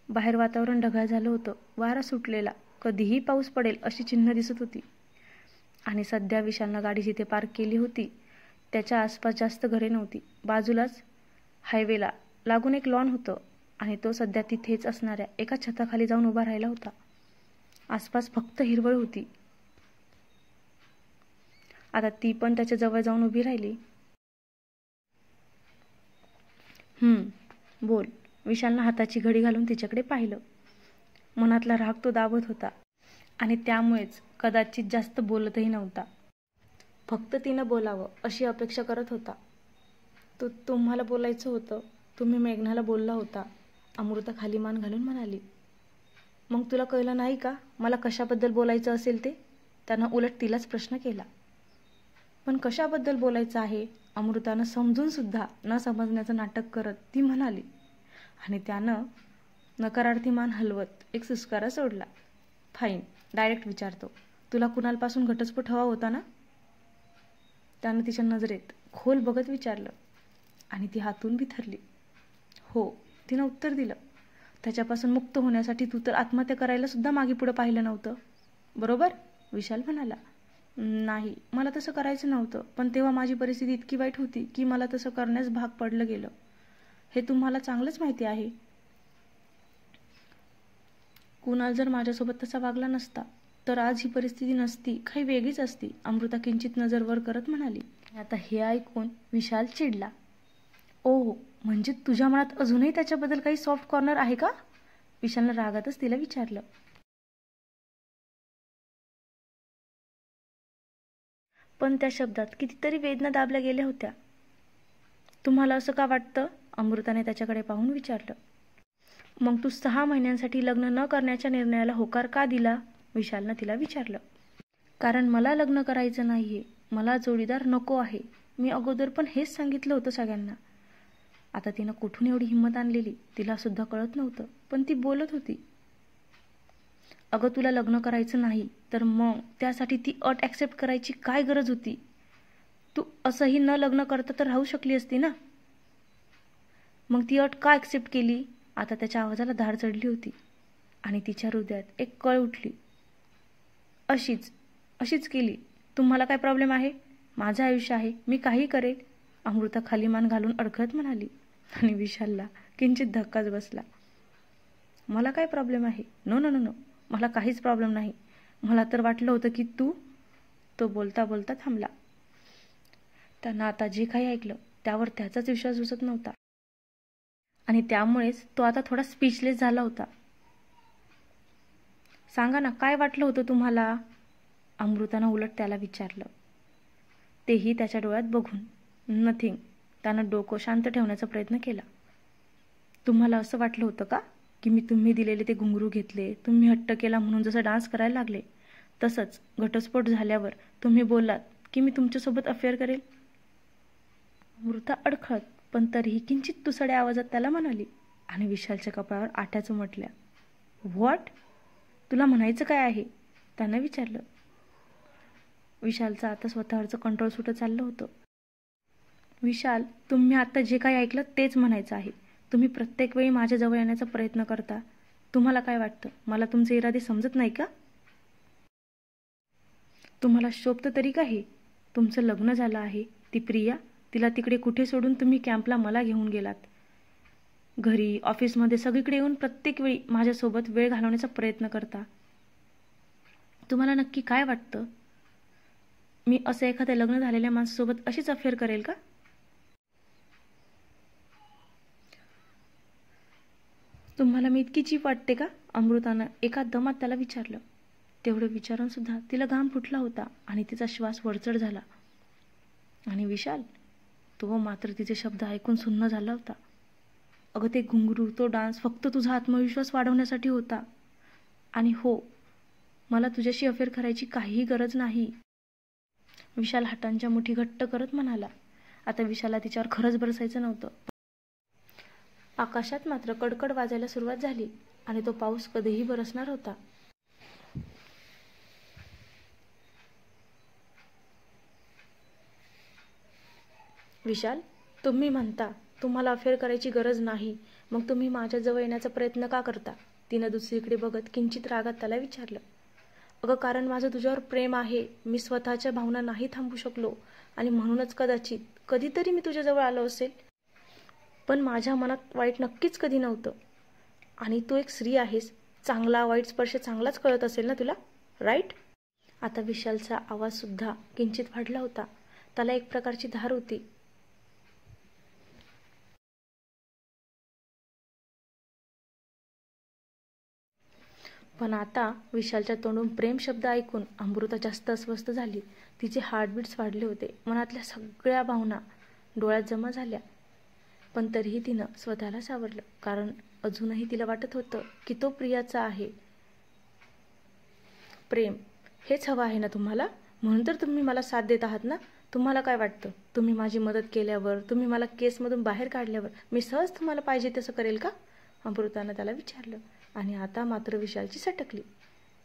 बाहेर वातावरण ढगाळ झालं होतं. वारा सुटलेला, कधीही पाऊस पडेल अशी चिन्ह दिसत होती. आणि सध्या विशालनं गाडी जिथे पार्क केली होती त्याच्या आसपास जास्त घरे नव्हती. बाजूलाच हायवेला लागून एक लॉन होतं आणि तो सध्या तिथेच असणाऱ्या एका छताखाली जाऊन उभा राहिला होता. आसपास फक्त हिरवळ होती. आता ती पण त्याच्या जवळ जाऊन उभी राहिली. बोल. विशालनं हाताची घडी घालून तिच्याकडे पाहिलं. मनातला राग तो दाबत होता आणि त्यामुळेच कदाचित जास्त बोलतही नव्हता. फक्त तिनं बोलावं अशी अपेक्षा करत होता. तुम्हाला बोलायचं होतं. तुम्ही मेघनाला बोलला होता, अमृता खाली मान घालून म्हणाली. मग तुला कळलं नाही का मला कशाबद्दल बोलायचं असेल ते? त्यानं उलट तिलाच प्रश्न केला. पण कशाबद्दल बोलायचं आहे? अमृतानं समजून सुद्धा न समजण्याचं नाटक करत ती म्हणाली आणि त्यानं नकारार्थी मान हलवत एक सुस्कारा सोडला. फाईन, डायरेक्ट विचारतो. तुला कुणालपासून घटस्फोट हवा होता ना? त्यानं तिच्या नजरेत खोल बघत विचारलं आणि ती हातून बिथरली. हो, तिनं उत्तर दिलं. त्याच्यापासून मुक्त होण्यासाठी तू तर आत्महत्या करायला सुद्धा मागे पुढे पाहिलं नव्हतं, बरोबर? विशाल म्हणाला. नाही, मला तसं करायचं नव्हतं, पण तेव्हा माझी परिस्थिती इतकी वाईट होती की मला तसं करण्यास भाग पडलं गेलं. हे तुम्हाला चांगलंच माहिती आहे. कुणाल जर माझ्यासोबत तसा वागला नसता तर आज ही परिस्थिती नसती, काही वेगळीच असती, अमृता किंचित नजर वर करत म्हणाली. आता हे ऐकून विशाल चिडला. ओ, म्हणजे तुझ्या मनात अजूनही त्याच्याबद्दल काही सॉफ्ट कॉर्नर आहे का? विशालनं रागातच तिला विचारलं. पण त्या शब्दात कितीतरी वेदना दाबल्या गेल्या होत्या. तुम्हाला असं का वाटतं? अमृताने त्याच्याकडे पाहून विचारलं. मग तू 6 महिन्यांसाठी लग्न न करण्याच्या निर्णयाला होकार का दिला? विशालनं तिला विचारलं. कारण मला लग्न करायचं नाहीये, मला जोडीदार नको आहे. मी अगोदर पण हेच सांगितलं होतं सगळ्यांना. आता तिनं कुठून एवढी हिंमत आणलेली तिला सुद्धा कळत नव्हतं, पण ती बोलत होती. अगं, तुला लग्न करायचं नाही तर मग त्यासाठी ती अट ॲक्सेप्ट करायची काय गरज होती? तू असंही न लग्न करता तर राहू शकली असती ना. मग ती अट का ॲक्सेप्ट केली? आता त्याच्या आवाजाला धार चढली होती आणि तिच्या हृदयात एक कळ उठली. अशीच केली. तुम्हाला काय प्रॉब्लेम आहे? माझं आयुष्य आहे, मी काही करेल, अमृता खाली मान घालून अडखळत म्हणाली. आणि विशालला किंचित धक्काच बसला. मला काय प्रॉब्लेम आहे? नो नो नो नो, मला काहीच प्रॉब्लेम नाही. मला तर वाटलं होतं की तो बोलता बोलता थांबला. त्यांना आता जे काही ऐकलं त्यावर त्याचाच विश्वास बसत नव्हता आणि त्यामुळेच तो आता थोडा स्पीचलेस झाला होता. सांगा ना, काय वाटलं होतं तुम्हाला? अमृतानं उलट त्याला विचारलं, तेही त्याच्या डोळ्यात बघून. नथिंग. त्यानं डोकं शांत ठेवण्याचा प्रयत्न केला. तुम्हाला असं वाटलं होतं का की मी तुम्ही दिलेले ते घुंगरू घेतले, तुम्ही हट्ट केला म्हणून जसं डान्स करायला लागले, तसंच घटस्फोट झाल्यावर तुम्ही बोललात की मी तुमच्यासोबत अफेअर करेल? अमृता अडखळत पण तरीही किंचित तुसड्या आवाजात त्याला म्हणाली आणि विशालच्या कपाळावर आठ्याचं म्हटल्या. व्हॉट? तुला म्हणायचं काय आहे? त्यानं विचारलं. विशालचं आता स्वतःवरचं कंट्रोल सुटत चाललं होतं. विशाल, तुम्ही आता जे काही ऐकलं तेच म्हणायचं आहे. तुम्ही प्रत्येक वेळी माझ्याजवळ येण्याचा प्रयत्न करता. तुम्हाला काय वाटतं, मला तुमचे इरादे समजत नाही का? तुम्हाला शोभतं तरी का हे? तुमचं लग्न झालं आहे. ती प्रिया, तिला तिकडे कुठे सोडून तुम्ही कॅम्पला मला घेऊन गेलात. घरी, ऑफिसमध्ये सगळीकडे येऊन प्रत्येक वेळी माझ्यासोबत वेळ घालवण्याचा प्रयत्न करता. तुम्हाला नक्की काय वाटतं? मी असं एखाद्या लग्न झालेल्या माणसासोबत अशीच अफेअर करेल का? तुम्हाला मी इतकी चीप वाटते का? अमृतानं एका दमात त्याला विचारलं. तेवढं विचारून सुद्धा तिला घाम फुटला होता आणि तिचा श्वास वरचढ झाला. आणि विशाल, तो मात्र तिचे शब्द ऐकून सुन्न झाला होता. अगं, ते घुंगरू, तो डान्स फक्त तुझा आत्मविश्वास वाढवण्यासाठी होता. आणि हो, मला तुझ्याशी अफेअर करायची काहीही गरज नाही. विशाल हातांच्या मुठी घट्ट करत म्हणाला. आता विशालला तिच्यावर खरंच बरसायचं नव्हतं. आकाशात मात्र कडकड वाजायला सुरुवात झाली आणि तो पाऊस कधीही बरसणार होता. विशाल, तुम्ही म्हणता तुम्हाला अफेअर करायची गरज नाही, मग तुम्ही माझ्याजवळ येण्याचा प्रयत्न का करता? तिनं दुसरीकडे बघत किंचित रागात त्याला विचारलं. अगं, कारण माझं तुझ्यावर प्रेम आहे. मी स्वतःच्या भावना नाही थांबू शकलो आणि म्हणूनच कदाचित कधीतरी मी तुझ्याजवळ आलो असेल. पण माझ्या मनात वाईट नक्कीच कधी नव्हतं. आणि तू एक स्त्री आहेस. चांगला वाईट स्पर्श चांगलाच कळत असेल ना तुला, राईट? आता विशालचा आवाज सुद्धा किंचित वाढला होता. त्याला एक प्रकारची धार होती. पण आता विशालच्या तोंडून प्रेम शब्द ऐकून अमृता जास्त अस्वस्थ झाली. तिचे हार्टबीट्स वाढले होते. मनातल्या सगळ्या भावना डोळ्यात जमा झाल्या. पण तरीही तिनं स्वतःला सावरलं, कारण अजूनही तिला वाटत होतं की तो प्रियाचा आहे. प्रेम हेच हवं आहे ना तुम्हाला? म्हणून तर तुम्ही मला साथ देत आहात ना? तुम्हाला काय वाटतं, तुम्ही माझी मदत केल्यावर, तुम्ही मला केसमधून बाहेर काढल्यावर मी सहज तुम्हाला पाहिजे तसं करेल का? अमृतानं त्याला विचारलं. आणि आता मात्र विशालची सटकली.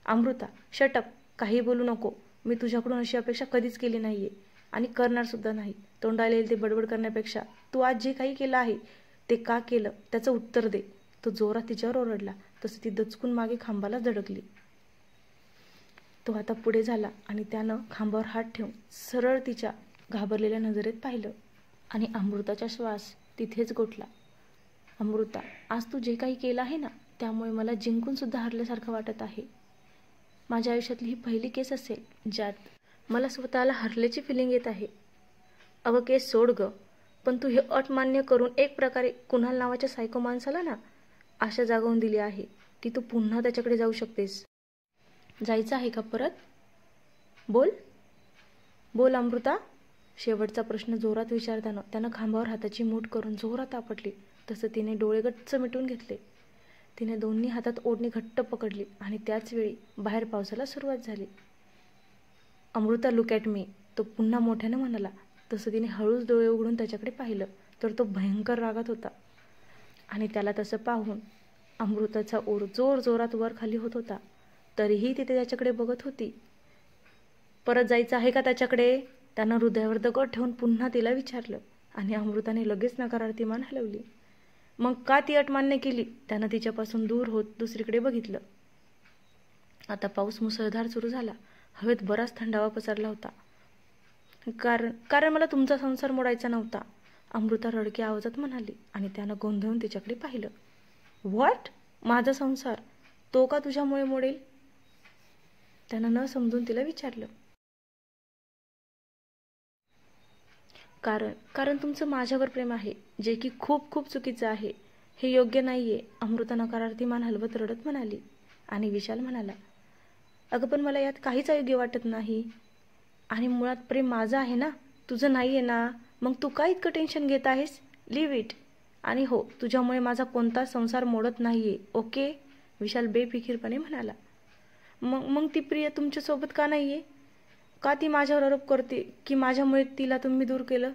अमृता, शटअप. काही बोलू नको. मी तुझ्याकडून अशी अपेक्षा कधीच केली नाहीये आणि करणार सुद्धा नाही. तोंडाला येईल ते बडबड करण्यापेक्षा तू आज जे काही केलं आहे ते का केलं त्याचं उत्तर दे. तो जोरात तिच्यावर ओरडला. तसं ती दचकून मागे खांबाला धडकली. तो आता पुढे झाला आणि त्यानं खांबावर हात ठेवून सरळ तिच्या घाबरलेल्या नजरेत पाहिलं आणि अमृताचा श्वास तिथेच गोठला. अमृता, आज तू जे काही केलं आहे ना, त्यामुळे मला जिंकून सुद्धा हरल्यासारखं वाटत आहे. माझ्या आयुष्यातली ही पहिली केस असेल ज्यात मला स्वतःला हरल्याची फिलिंग येत आहे. अगं, केस सोड गं, पण तू हे अट मान्य करून एक प्रकारे कुणाल नावाच्या सायको माणसाला ना आशा जागवून दिली आहे की तू पुन्हा त्याच्याकडे जाऊ शकतेस. जायचं आहे का परत? बोल बोल अमृता. शेवटचा प्रश्न जोरात विचारताना त्यानं खांबावर हाताची मूठ करून जोरात आपटली. तसं तिने डोळे गच्च मिटून घेतले. तिने दोन्ही हातात ओढणी घट्ट पकडली आणि त्याच वेळी बाहेर पावसाला सुरुवात झाली. अमृता, लुक ॲट मी, तो पुन्हा मोठ्याने म्हणाला. तसं तिने हळूच डोळे उघडून त्याच्याकडे पाहिलं तर तो भयंकर रागात होता. आणि त्याला तसं पाहून अमृताचा ओर जोर जोरात वर खाली होत होता. तरीही तिथे त्याच्याकडे बघत होती. परत जायचं आहे का त्याच्याकडे? त्यानं हृदयावर दगड ठेवून पुन्हा तिला विचारलं आणि अमृताने लगेच नकारार्थी मान हलवली. मग का ती अट मान्य केली? त्यानं तिच्यापासून दूर होत दुसरीकडे बघितलं. आता पाऊस मुसळधार सुरू झाला. हवेत बराच थंडावा पसरला होता. कारण मला तुमचा संसार मोडायचा नव्हता, अमृता रडक्या आवाजात म्हणाली आणि त्यानं गोंधळून तिच्याकडे पाहिलं. व्हॉट? माझा संसार? तो का तुझ्यामुळे मोडेल? त्यानं न समजून तिला विचारलं. कारण तुमचं माझ्यावर प्रेम आहे, जे की खूप खूप चुकीचं आहे. हे योग्य नाहीये, अमृता नकारार्थी मान हलवत रडत म्हणाली. आणि विशाल म्हणाला, अगं पण मला यात काहीच अयोग्य वाटत नाही. आणि मुळात प्रेम माझं आहे ना, तुझं नाहीये ना. मग तू काय इतकं टेन्शन घेत आहेस? Leave it. आणि हो, तुझ्यामुळे माझा कोणताच संसार मोडत नाहीये, ओके? विशाल बेफिकीरपणे म्हणाला. मग मग ती प्रिया तुमच्यासोबत का नाहीये? का ती माझ्यावर आरोप करते की माझ्यामुळे तिला तुम्ही दूर केलं?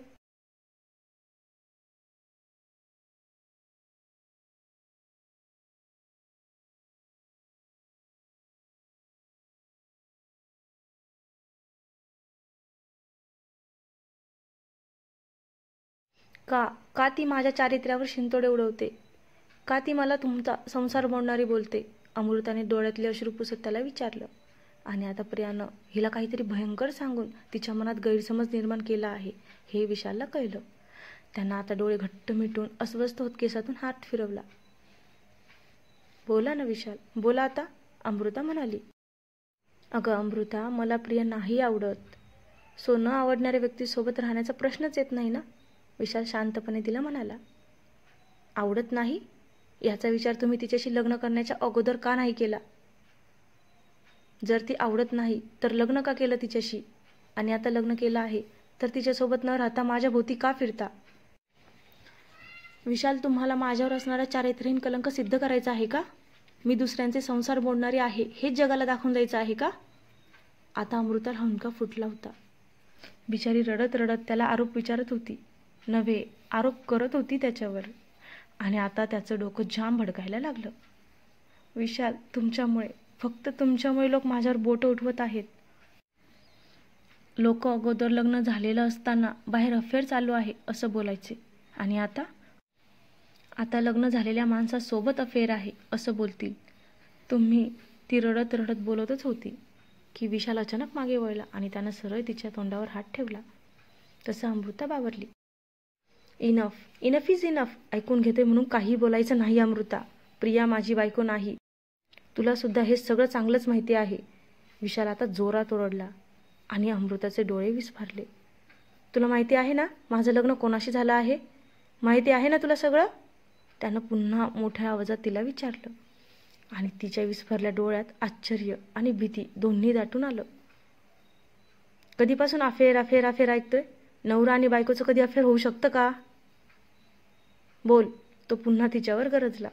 का का ती माझ्या चारित्र्यावर शिंतोडे उडवते? का ती मला तुमचा संसार मोडणारी बोलते? अमृताने डोळ्यातले अश्रू पुसत त्याला विचारलं. आणि आता प्रियानं हिला काहीतरी भयंकर सांगून तिच्या मनात गैरसमज निर्माण केला आहे हे विशालला कळलं. त्यांना आता डोळे घट्ट मिटून अस्वस्थ होत केसातून हात फिरवला. बोला ना विशाल, बोला आता, अमृता म्हणाली. अगं अमृता, मला प्रिया नाही आवडत. सो न आवडणाऱ्या व्यक्तीसोबत राहण्याचा प्रश्नच येत नाही ना, विशाल शांतपणे तिला म्हणाला. आवडत नाही याचा विचार तुम्ही तिच्याशी लग्न करण्याच्या अगोदर का नाही केला? जर ती आवडत नाही तर लग्न का केलं तिच्याशी? आणि आता लग्न केलं आहे तर तिच्यासोबत न राहता माझ्या भोवती का फिरता? विशाल, तुम्हाला माझ्यावर असणारा चारित्र्यहीन कलंक सिद्ध करायचा आहे का? मी दुसऱ्यांचे संसार मोडणारी आहे हेच जगाला दाखवून द्यायचं आहे का? आता अमृताला हुंदका फुटला होता. बिचारी रडत रडत त्याला आरोप विचारत होती, नव्हे आरोप करत होती त्याच्यावर. आणि आता त्याचं डोकं जाम भडकायला लागलं. विशाल, तुमच्यामुळे, फक्त तुमच्यामुळे लोक माझ्यावर बोटं उठवत आहेत. लोक अगोदर लग्न झालेलं असताना बाहेर अफेअर चालू आहे असं बोलायचे, आणि आता लग्न झालेल्या माणसासोबत अफेअर आहे असं बोलतील तुम्ही. ती रडत रडत बोलतच होती की विशाल अचानक मागे वळला आणि त्यानं सरळ तिच्या तोंडावर हात ठेवला. तसं अमृता बावरली. Enough, enough is enough. ऐकून घेते म्हणून काही बोलायचं नाही अमृता. प्रिया माझी बायको नाही. तुला सुद्धा हे सगळं चांगलंच माहिती आहे. विशाल आता जोरात ओरडला आणि अमृताचे डोळे विस्फारले. तुला माहिती आहे ना माझं लग्न कोणाशी झालं आहे? माहिती आहे ना तुला सगळं? त्यानं पुन्हा मोठ्या आवाजात तिला विचारलं. आणि तिच्या विस्फारल्या डोळ्यात आश्चर्य आणि भीती दोन्ही दाटून आलं. कधीपासून अफेअर अफेअर अफेअर ऐकतोय? नवरा आणि बायकोचं कधी अफेअर होऊ शकतं का? बोल. तो पुन्हा तिच्यावर गरजला.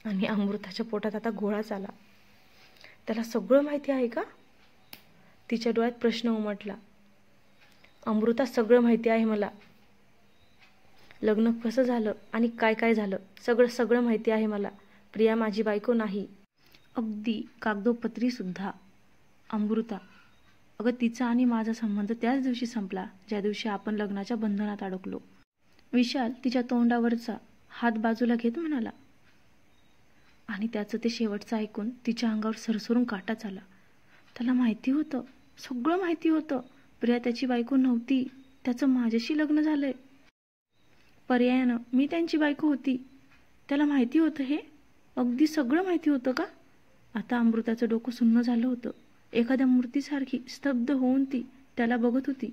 आणि अमृताच्या पोटात आता गोळाच आला. त्याला सगळं माहिती आहे का? तिच्या डोळ्यात प्रश्न उमटला. अमृता, सगळं माहिती आहे मला. लग्न कसं झालं आणि काय काय झालं सगळं सगळं माहिती आहे मला. प्रिया माझी बायको नाही, अगदी कागदोपत्री सुद्धा. अमृता, अगं तिचा आणि माझा संबंध त्याच दिवशी संपला ज्या दिवशी आपण लग्नाच्या बंधनात अडकलो. विशाल तिच्या तोंडावरचा हात बाजूला घेत म्हणाला. आणि त्याचं ते शेवटचं ऐकून तिच्या अंगावर सरसरून काटाच आला. त्याला माहिती होतं, सगळं माहिती होतं. प्रिया त्याची बायको नव्हती, त्याचं माझ्याशी लग्न झालंय. पर्यायानं मी त्यांची बायको होती. त्याला माहिती होतं हे? अगदी सगळं माहिती होतं का? आता अमृताचं डोकं सुन्न झालं होतं. एखाद्या मूर्तीसारखी स्तब्ध होऊन ती त्याला बघत होती.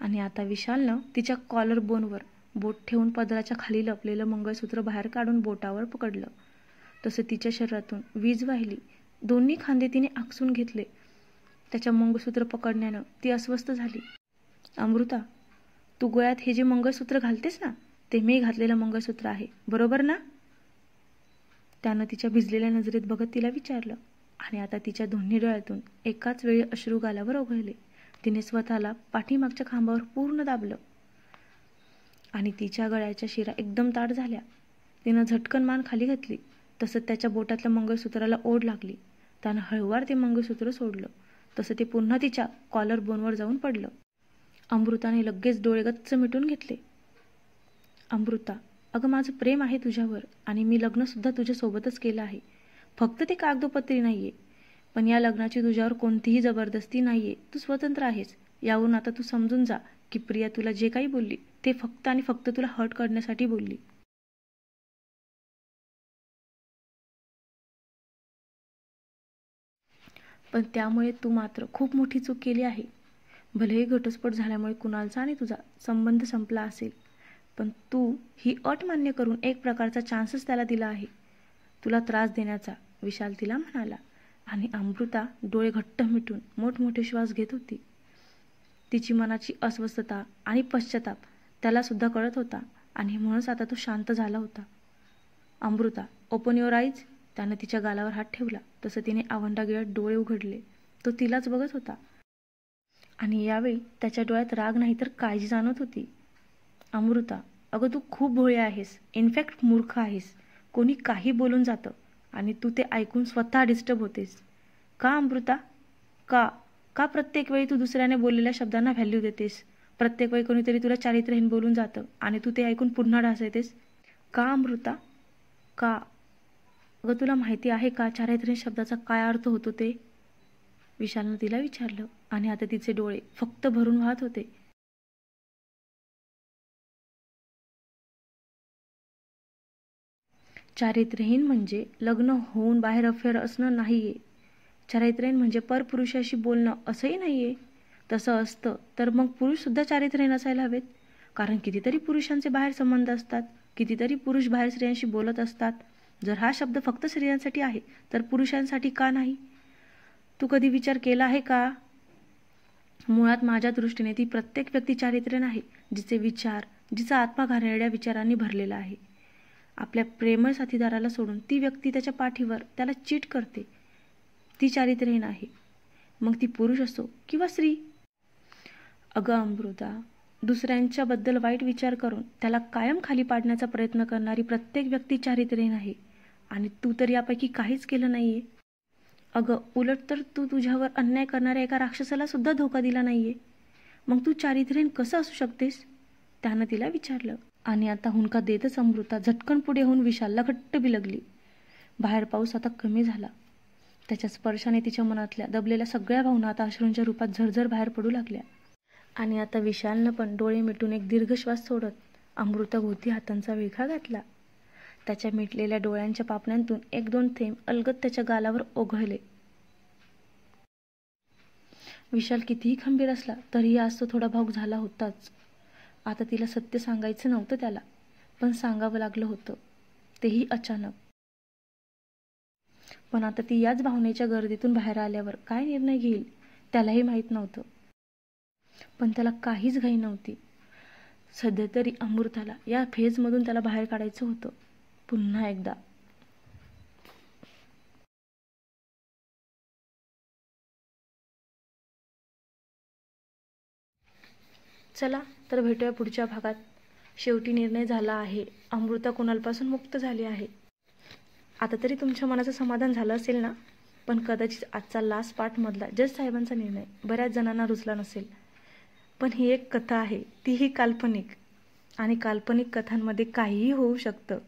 आणि आता विशालनं तिच्या कॉलर बोनवर बोट ठेवून पदराच्या खाली लपलेलं मंगळसूत्र बाहेर काढून बोटावर पकडलं. तसं तिच्या शरीरातून वीज वाहिली. दोन्ही खांदे तिने आकसून घेतले. त्याच्या मंगळसूत्र पकडण्यानं ती अस्वस्थ झाली. अमृता, तू गळ्यात हे जे मंगळसूत्र घालतेस ना, ते मी घातलेलं मंगळसूत्र आहे, बरोबर ना? त्यानं तिच्या भिजलेल्या नजरेत बघत तिला विचारलं. आणि आता तिच्या दोन्ही डोळ्यातून एकाच वेळी अश्रू गालावर ओघळले. तिने स्वतःला पाठीमागच्या खांबावर पूर्ण दाबलं आणि तिच्या गळ्याच्या शिरा एकदम ताठ झाल्या. तिनं झटकन मान खाली घातली. तसं त्याच्या बोटातल्या मंगळसूत्राला ओढ लागली. त्यानं हळूवार ते मंगळसूत्र सोडलं. तसं ते पुन्हा तिच्या कॉलर बोनवर जाऊन पडलं. अमृताने लगेच डोळे गच्च मिटून घेतले. अमृता, अगं माझं प्रेम आहे तुझ्यावर आणि मी लग्नसुद्धा तुझ्यासोबतच केलं आहे. फक्त ते कागदोपत्री नाहीये. पण या लग्नाची तुझ्यावर कोणतीही जबरदस्ती नाहीये. तू स्वतंत्र आहेस. यावरून आता तू समजून जा की प्रिया तुला जे काही बोलली ते फक्त आणि फक्त तुला हर्ट करण्यासाठी बोलली. पण त्यामुळे तू मात्र खूप मोठी चूक केली आहे. भलेही घटस्फोट झाल्यामुळे कुणालचा आणि तुझा संबंध संपला असेल, पण तू ही अट मान्य करून एक प्रकारचा चान्सच त्याला दिला आहे. तुला त्रास देण्याचा, विशाल तिला म्हणाला. आणि अमृता डोळे घट्ट मिटून मोठमोठे श्वास घेत होती. तिची मनाची अस्वस्थता आणि पश्चाताप त्याला सुद्धा कळत होता आणि म्हणूनच आता तो शांत झाला होता. Amruta, open your eyes. त्यानं तिच्या गालावर हात ठेवला. तसं तिने आवंढागिळत डोळे उघडले. तो तिलाच बघत होता आणि यावेळी त्याच्या डोळ्यात राग नाही तर काळजी जाणवत होती. अमृता, अगं तू खूप भोळी आहेस, इनफॅक्ट मूर्ख आहेस. कोणी काही बोलून जातं आणि तू ते ऐकून स्वतः डिस्टर्ब होतेस. का अमृता? का का प्रत्येक वेळी तू दुसऱ्याने बोललेल्या शब्दांना व्हॅल्यू देतेस? प्रत्येक वेळी कोणीतरी तुला चारित्र्यहीन बोलून जातं आणि तू ते ऐकून पुन्हा ढासळतेस. का अमृता? का? अगं तुला माहिती आहे का चारित्र्यहीन शब्दाचा काय अर्थ होतो ते? विशालनं तिला विचारलं आणि आता तिचे डोळे फक्त भरून वाहत होते. चारित्र्यहीन म्हणजे लग्न होऊन बाहेर अफेअर असणं नाहीये. चारित्र्यहीन म्हणजे परपुरुषाशी बोलणं असंही नाहीये. तसं असतं तर मग पुरुष सुद्धा चारित्र्यहीन असायला हवेत. कारण कितीतरी पुरुषांचे बाहेर संबंध असतात, कितीतरी पुरुष बाहेर स्त्रियांशी बोलत असतात. जर हा शब्द फक्त स्त्रियांसाठी आहे तर पुरुषांसाठी का नाही? तू कधी विचार केला आहे का? मुळात माझ्या दृष्टीने ती प्रत्येक व्यक्ती चारित्र्यहीन आहे जिचे विचार, जिचा आत्मा घाणेरड्या विचारांनी भरलेला आहे. आपल्या प्रेमळ साथीदाराला सोडून ती व्यक्ती त्याच्या पाठीवर त्याला चीट करते. ती चारित्र्यहीन आहे, मग ती पुरुष असो किंवा स्त्री. अगं अमृता, दुसऱ्यांच्याबद्दल वाईट विचार करून त्याला कायम खाली पाडण्याचा प्रयत्न करणारी प्रत्येक व्यक्ती चारित्र्यहीन आहे आणि तू तर यापैकी काहीच केलं नाहीये. अगं उलट तर तू तुझ्यावर अन्याय करणाऱ्या एका राक्षसाला सुद्धा धोका दिला नाहीये. मग तू चारित्र्यहीन कसं असू शकतेस? त्यानं तिला विचारलं. आणि आता हुंदका देतच अमृता झटकन पुढे होऊन विशालला घट्ट बिलगली. बाहेर पाऊस आता कमी झाला. त्याच्या स्पर्शाने तिच्या मनातल्या दबलेल्या सगळ्या भावना आता अश्रूंच्या रूपात झरझर बाहेर पडू लागल्या. आणि आता विशालनं पण डोळे मिटून एक दीर्घ श्वास सोडत अमृताभोवती हातांचा विळखा घातला. त्याच्या मिटलेल्या डोळ्यांच्या पापण्यांतून एक दोन थेंब अलगद त्याच्या गालावर ओघळले. विशाल कितीही खंबीर असला तरीही आज तो थोडा भावुक झाला होताच. आता तिला सत्य सांगायचं नव्हतं त्याला, पण सांगावं लागलं होतं, तेही अचानक. पण आता ती याच भावनेच्या गर्दीतून बाहेर आल्यावर काय निर्णय घेईल त्यालाही माहीत नव्हतं. पण त्याला काहीच घाई नव्हती. सध्या तरी अमृताला या फेजमधून त्याला बाहेर काढायचं होतं पुन्हा एकदा. चला तर भेटूया पुढच्या भागात. शेवटी निर्णय झाला आहे, अमृता कुणालपासून मुक्त झाली आहे. आता तरी तुमच्या मनाचं समाधान झालं असेल ना? पण कदाचित आजचा लास्ट पार्टमधला जज साहेबांचा निर्णय बऱ्याच जणांना रुचला नसेल. पण ही एक कथा आहे, तीही काल्पनिक, आणि काल्पनिक कथांमध्ये काहीही होऊ शकतं.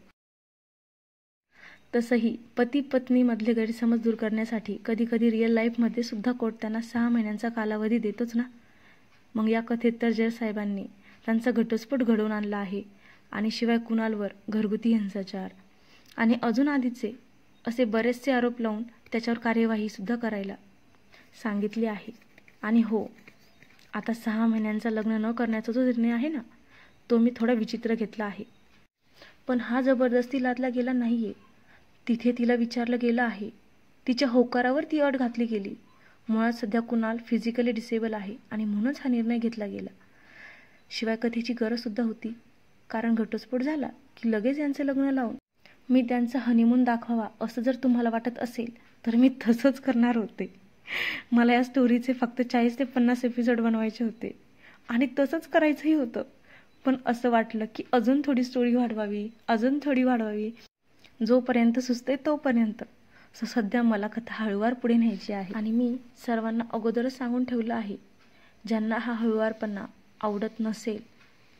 तसंही पती पत्नीमधले गैरसमज दूर करण्यासाठी कधी कधी रिअल लाईफमध्ये सुद्धा कोर्ट त्यांना 6 महिन्यांचा कालावधी देतोच ना. मग या कथेत तर जज साहेबांनी त्यांचा घटस्फोट घडवून आणला आहे आणि शिवाय कुणालवर घरगुती हिंसाचार आणि अजून आधीचे असे बरेचसे आरोप लावून त्याच्यावर कार्यवाही सुद्धा करायला सांगितली आहे. आणि हो, आता 6 महिन्यांचा लग्न न करण्याचा जो निर्णय आहे ना, तो मी थोडा विचित्र घेतला आहे. पण हा जबरदस्ती लादला गेला नाहीये. तिथे तिला विचारलं गेलं आहे. तिच्या होकारावर ती अट घातली गेली. मुळात सध्या कुणाल फिजिकली डिसेबल आहे आणि म्हणूनच हा निर्णय घेतला गेला. शिवाय कथेची गरज सुद्धा होती, कारण घटस्फोट झाला की लगेच यांचं लग्न लावून मी त्यांचा हनीमून दाखवावा असं जर तुम्हाला वाटत असेल तर मी तसंच करणार होते. मला या स्टोरीचे फक्त 40 ते 50 एपिसोड बनवायचे होते आणि तसंच करायचंही होतं. पण असं वाटलं की अजून थोडी स्टोरी वाढवावी, अजून थोडी वाढवावी, जोपर्यंत सुचते तोपर्यंत. सध्या मला कथा हळूवार पुढे न्यायची आहे आणि मी सर्वांना अगोदरच सांगून ठेवलं आहे, ज्यांना हा हळूवारपणा आवडत नसेल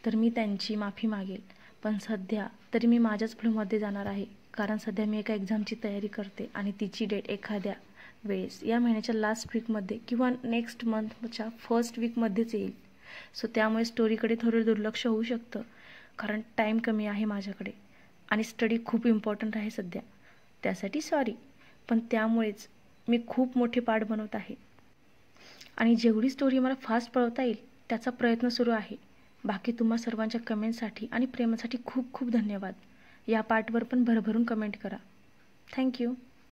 तर मी त्यांची माफी मागेल. पण सध्या तरी मी माझ्याच फ्लोमध्ये जाणार आहे, कारण सध्या मी एका एक्झामची तयारी करते आणि तिची डेट एखाद्या वेळेस या महिन्याच्या लास्ट वीकमध्ये किंवा नेक्स्ट मंथच्या फर्स्ट वीकमध्येच येईल. सो त्यामुळे स्टोरीकडे थोडं दुर्लक्ष होऊ शकतं, कारण टाईम कमी आहे माझ्याकडे आणि स्टडी खूप इम्पॉर्टंट आहे सध्या. त्यासाठी सॉरी. पण त्यामुळेच मी खूप मोठे पार्ट बनवत आहे आणि जेवढी स्टोरी मला फास्ट पळवता येईल त्याचा प्रयत्न सुरू आहे. बाकी तुम्हा सर्वांच्या कमेंटसाठी आणि प्रेमासाठी खूप खूप धन्यवाद. या पार्टवर पण भरभरून कमेंट करा. थँक्यू.